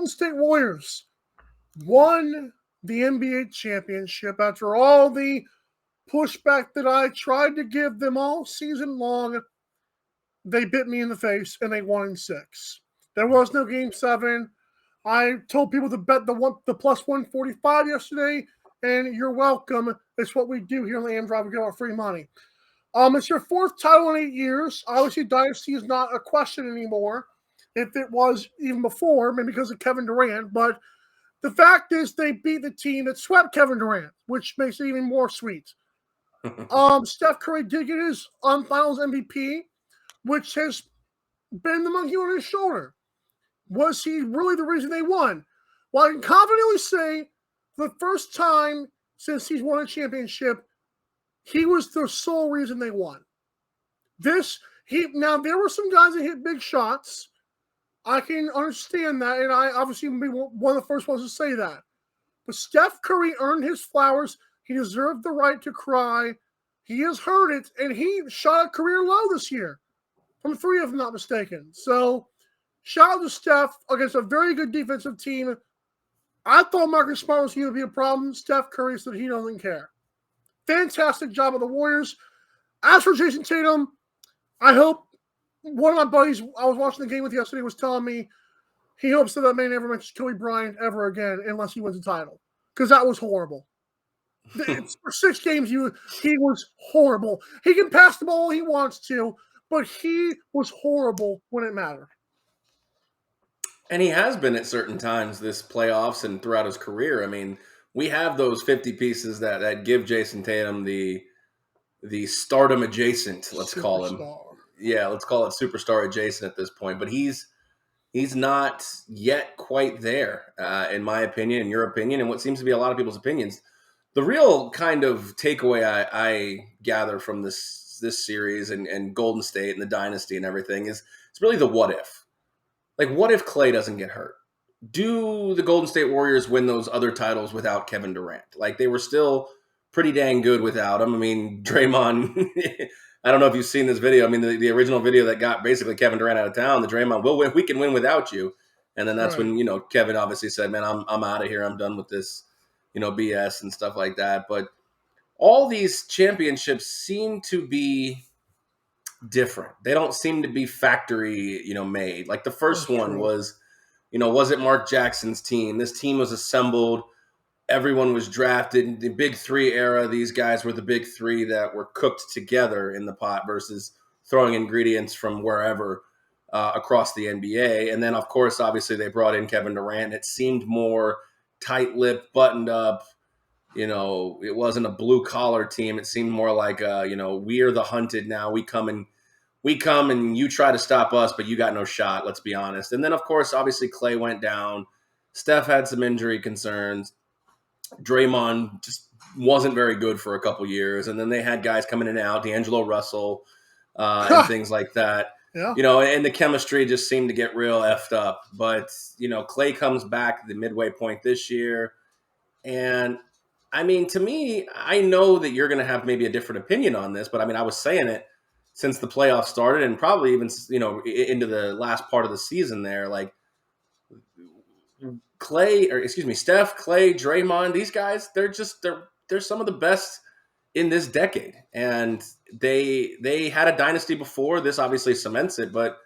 State Warriors won the NBA championship after all the pushback that I tried to give them all season long. They bit me in the face and they won in 6. There was no game 7. I told people to bet the plus 145 yesterday, and you're welcome. It's what we do here on the AM Drive. We get our free money. It's your 4th title in 8 years. Obviously, dynasty is not a question anymore. If it was even before, maybe because of Kevin Durant. But the fact is, they beat the team that swept Kevin Durant, which makes it even more sweet. Steph Curry did get his Finals MVP, which has been the monkey on his shoulder. Was he really the reason they won? Well, I can confidently say the first time since he's won a championship, he was the sole reason they won. Now, there were some guys that hit big shots. I can understand that, and I obviously will be one of the first ones to say that. But Steph Curry earned his flowers. He deserved the right to cry. He has heard it, and he shot a career low this year from 3, if I'm not mistaken. So, shout out to Steph against a very good defensive team. I thought Marcus Smart was going to be a problem. Steph Curry said he doesn't care. Fantastic job of the Warriors. As for Jason Tatum, I hope one of my buddies I was watching the game with yesterday was telling me he hopes that man never mentions Kobe Bryant ever again unless he wins a title. Because that was horrible. For 6 games, he was horrible. He can pass the ball he wants to, but he was horrible when it mattered. And he has been at certain times this playoffs and throughout his career. I mean, we have those 50 pieces that give Jason Tatum the stardom adjacent, let's call him. Yeah, let's call it superstar adjacent at this point. But he's not yet quite there, in my opinion, in your opinion, and what seems to be a lot of people's opinions. The real kind of takeaway I gather from this series and Golden State and the dynasty and everything is it's really the what if. Like, what if Klay doesn't get hurt? Do the Golden State Warriors win those other titles without Kevin Durant? Like, they were still pretty dang good without him. I mean, Draymond, I don't know if you've seen this video. I mean, the original video that got basically Kevin Durant out of town, the Draymond, we'll win, we can win without you. And then that's when, Kevin obviously said, man, I'm out of here. I'm done with this, BS and stuff like that. But all these championships seem to be different. They don't seem to be factory, made. Like the first one was, was it Mark Jackson's team? This team was assembled. Everyone was drafted. In the Big 3 era, these guys were the Big 3 that were cooked together in the pot versus throwing ingredients from wherever across the NBA. And then, of course, obviously they brought in Kevin Durant. It seemed more tight-lipped, buttoned up. It wasn't a blue-collar team. It seemed more like, we are the hunted now. We come and you try to stop us, but you got no shot, let's be honest. And then, of course, obviously Klay went down. Steph had some injury concerns. Draymond just wasn't very good for a couple years. And then they had guys coming in and out, D'Angelo Russell and things like that. Yeah. And the chemistry just seemed to get real effed up. But, Klay comes back at the midway point this year. And, I mean, to me, I know that you're going to have maybe a different opinion on this. But, I mean, I was saying it since the playoffs started and probably even, into the last part of the season there. Like, Steph, Klay, Draymond, these guys, they're some of the best in this decade. And they had a dynasty before. This obviously cements it, but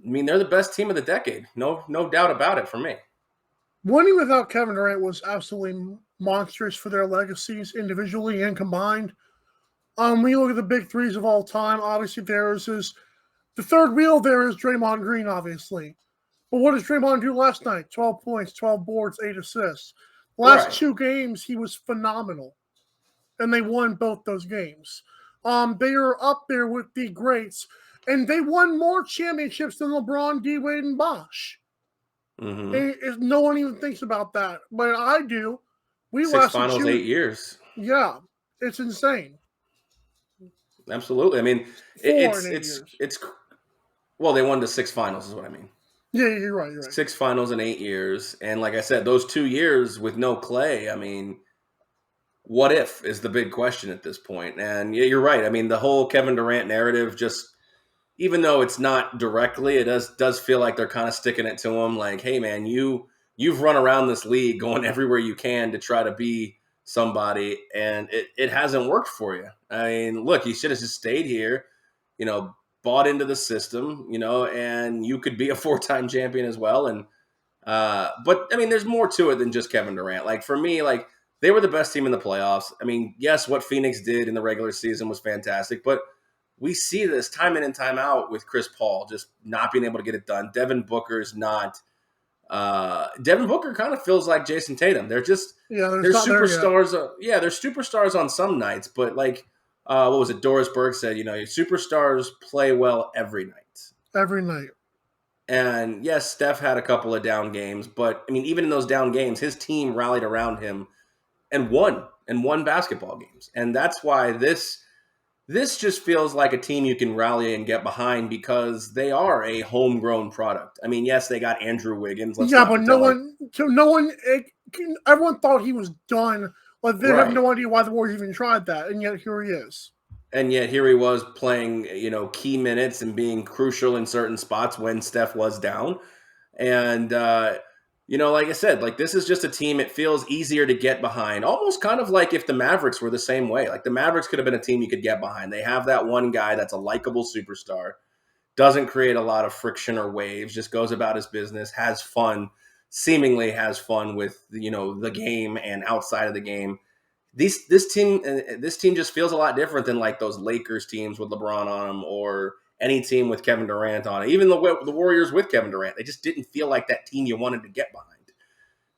I mean, they're the best team of the decade. No doubt about it for me. Winning without Kevin Durant was absolutely monstrous for their legacies individually and combined. When you look at the big 3s of all time, obviously the third wheel there is Draymond Green, obviously. But what does Draymond do last night? 12 points, 12 boards, 8 assists. Last 2 games, he was phenomenal. And they won both those games. They are up there with the greats. And they won more championships than LeBron, D-Wade, and Bosh. Mm-hmm. No one even thinks about that. But I do. 6 finals, 8 years. Yeah. It's insane. Absolutely. I mean, it's well, they won the 6 finals is what I mean. Yeah, you're right. 6 finals in 8 years. And like I said, those 2 years with no Klay, I mean, what if is the big question at this point. And yeah, you're right. I mean, the whole Kevin Durant narrative just even though it's not directly, it does feel like they're kind of sticking it to him. Like, hey, man, you've run around this league going everywhere you can to try to be somebody, and it hasn't worked for you. I mean, look, you should have just stayed here, you know, bought into the system, you know, and you could be a 4-time champion as well. And but I mean, there's more to it than just Kevin Durant. Like for me, like they were the best team in the playoffs. I mean, yes, what Phoenix did in the regular season was fantastic, but we see this time in and time out with Chris Paul just not being able to get it done. Devin Booker's not. Devin Booker kind of feels like Jason Tatum. There's they're not there yet. superstars. Yeah, they're superstars on some nights, but like what was it? Doris Burke said, you know, your superstars play well every night. Every night. And yes, Steph had a couple of down games, but I mean, even in those down games, his team rallied around him and won basketball games. And that's why this just feels like a team you can rally and get behind because they are a homegrown product. I mean, yes, they got Andrew Wiggins. Let's Yeah, not but pretend everyone thought he was done. Like they have right. no idea why the Warriors even tried that, and yet here he is. And yet here he was playing, you know, key minutes and being crucial in certain spots when Steph was down. And you know, like I said, like this is just a team it feels easier to get behind. Almost kind of like if the Mavericks were the same way. Like the Mavericks could have been a team you could get behind. They have that one guy that's a likable superstar, doesn't create a lot of friction or waves, just goes about his business, has fun, seemingly has fun with, you know, the game and outside of the game. This team just feels a lot different than like those Lakers teams with LeBron on them or any team with Kevin Durant on it. Even the Warriors with Kevin Durant, they just didn't feel like that team you wanted to get behind.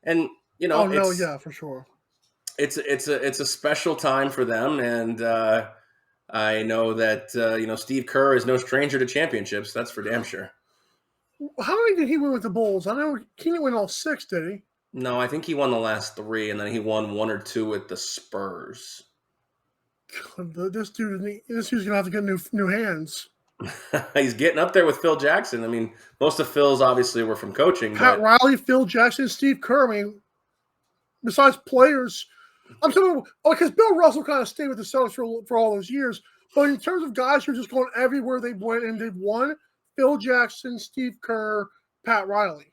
And you know, Oh no, yeah, for sure. it's a special time for them, and I know that you know Steve Kerr is no stranger to championships. That's for damn sure. How many did he win with the Bulls? I know he didn't win all 6, did he? No, I think he won the last 3, and then he won 1 or 2 with the Spurs. God, this dude's gonna have to get new hands. He's getting up there with Phil Jackson. I mean, most of Phil's obviously were from coaching, Pat but Riley, Phil Jackson, Steve Kerr. I mean, besides players, I'm talking because Bill Russell kind of stayed with the Celtics for all those years. But in terms of guys who are just going everywhere they went and they've won, Phil Jackson, Steve Kerr, Pat Riley.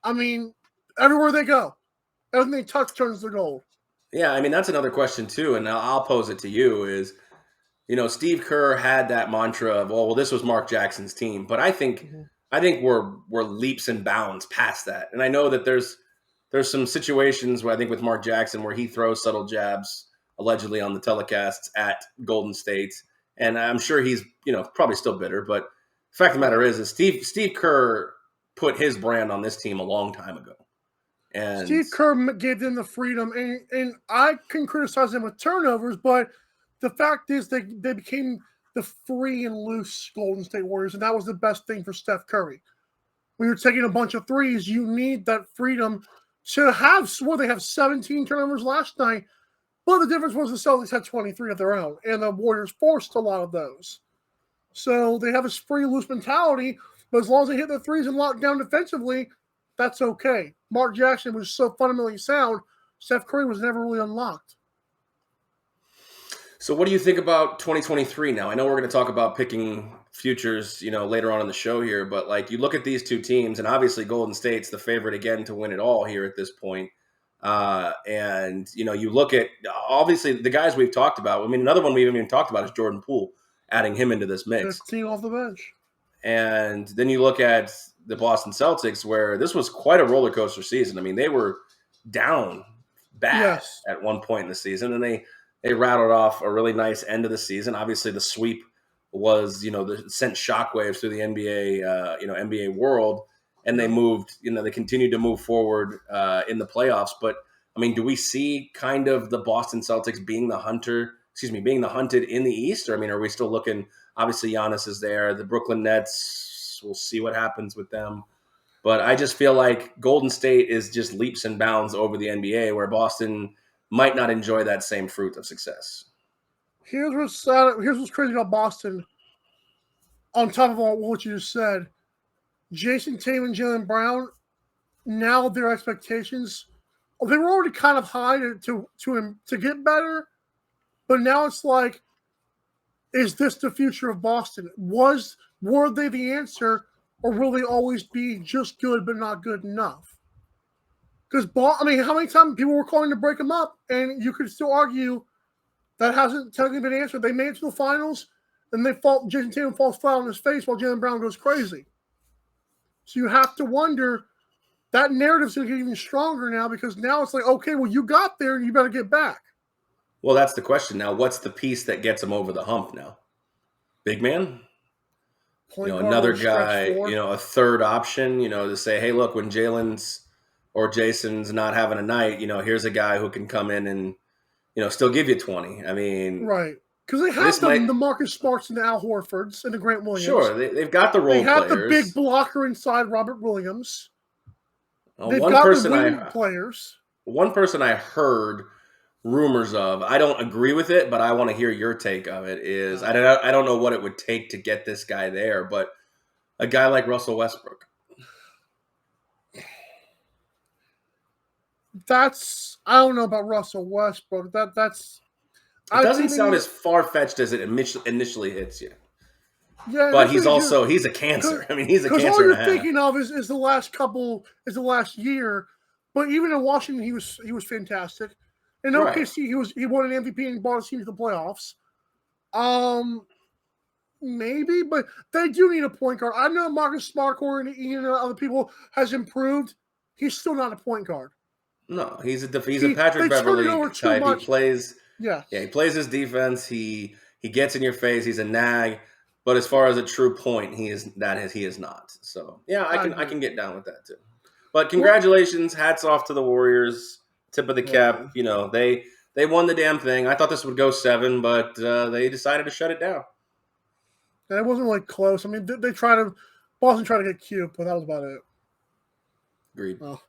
I mean, everywhere they go, everything they touch turns to gold. yeah, I mean that's another question too, and I'll pose it to you: is you know Steve Kerr had that mantra of, oh, well, this was Mark Jackson's team, but Mm-hmm. I think we're leaps and bounds past that, and I know that there's some situations where I think with Mark Jackson where he throws subtle jabs allegedly on the telecasts at Golden State, and I'm sure he's you know probably still bitter, but the fact of the matter is Steve Kerr put his brand on this team a long time ago, and Steve Kerr gave them the freedom, and I can criticize them with turnovers, but the fact is they became the free and loose Golden State Warriors, and that was the best thing for Steph Curry. When you're taking a bunch of threes, you need that freedom to have. Well, they have 17 turnovers last night, but the difference was the Celtics had 23 of their own, and the Warriors forced a lot of those. So they have a free loose mentality, but as long as they hit the threes and lock down defensively, that's okay. Mark Jackson was so fundamentally sound, Steph Curry was never really unlocked. so, what do you think about 2023 now? I know we're going to talk about picking futures, you know, later on in the show here, but like you look at these two teams, and obviously Golden State's the favorite again to win it all here at this point. And you know, you look at obviously the guys we've talked about. I mean, another one we haven't even talked about is Jordan Poole, adding him into this mix. 15 off the bench. And then you look at the Boston Celtics, where this was quite a roller coaster season. I mean, they were down bad Yes. at one point in the season, and they rattled off a really nice end of the season. Obviously, the sweep was sent shockwaves through the NBA NBA world, and they moved. They continued to move forward in the playoffs. But I mean, do we see kind of the Boston Celtics being the hunted in the East? Or I mean, are we still looking? Obviously, Giannis is there. The Brooklyn Nets, we'll see what happens with them. But I just feel like Golden State is just leaps and bounds over the NBA, where Boston might not enjoy that same fruit of success. Here's what's sad. Here's what's crazy about Boston. On top of all what you just said, Jason Tatum and Jaylen Brown. Now their expectations, they were already kind of high to get better, but now it's like is this the future of Boston? Were they the answer, or will they always be just good but not good enough? Because I mean, how many times people were calling to break them up, and you could still argue that hasn't technically been answered. They made it to the finals, and Jason Tatum falls flat on his face while Jaylen Brown goes crazy. So you have to wonder, that narrative's going to get even stronger now, because now it's like, okay, well, you got there and you better get back. Well, that's the question now. What's the piece that gets him over the hump now? Big man? Another guy, a third option, to say, hey, look, when Jalen's or Jason's not having a night, here's a guy who can come in and, still give you 20. I mean, right. Because they have the Marcus Smarts and the Al Horfords and the Grant Williams. Sure, they've got the role players. They have the big blocker inside Robert Williams. They've got the wing players. One person I heard rumors of, I don't agree with it, but I want to hear your take of it, is I don't know what it would take to get this guy there, but a guy like Russell Westbrook. I don't know about Russell Westbrook. It doesn't sound as far-fetched as it initially hits you. Yeah, but he's a cancer. I mean, he's a cancer. Because all you're thinking of is the last year. But even in Washington, he was fantastic. In OKC, he won an MVP and brought his team to the playoffs. Maybe, but they do need a point guard. I know Marcus Smart and Ian and other people has improved. He's still not a point guard. No, he's a Patrick Beverley type. He plays. Yeah, he plays his defense. He gets in your face. He's a nag. But as far as a true point, he is not. So yeah, I can get down with that too. But congratulations, hats off to the Warriors. Tip of the cap. They won the damn thing. I thought this would go 7, but they decided to shut it down. And it wasn't close. I mean, Boston tried to get cute, but that was about it. Agreed. Well,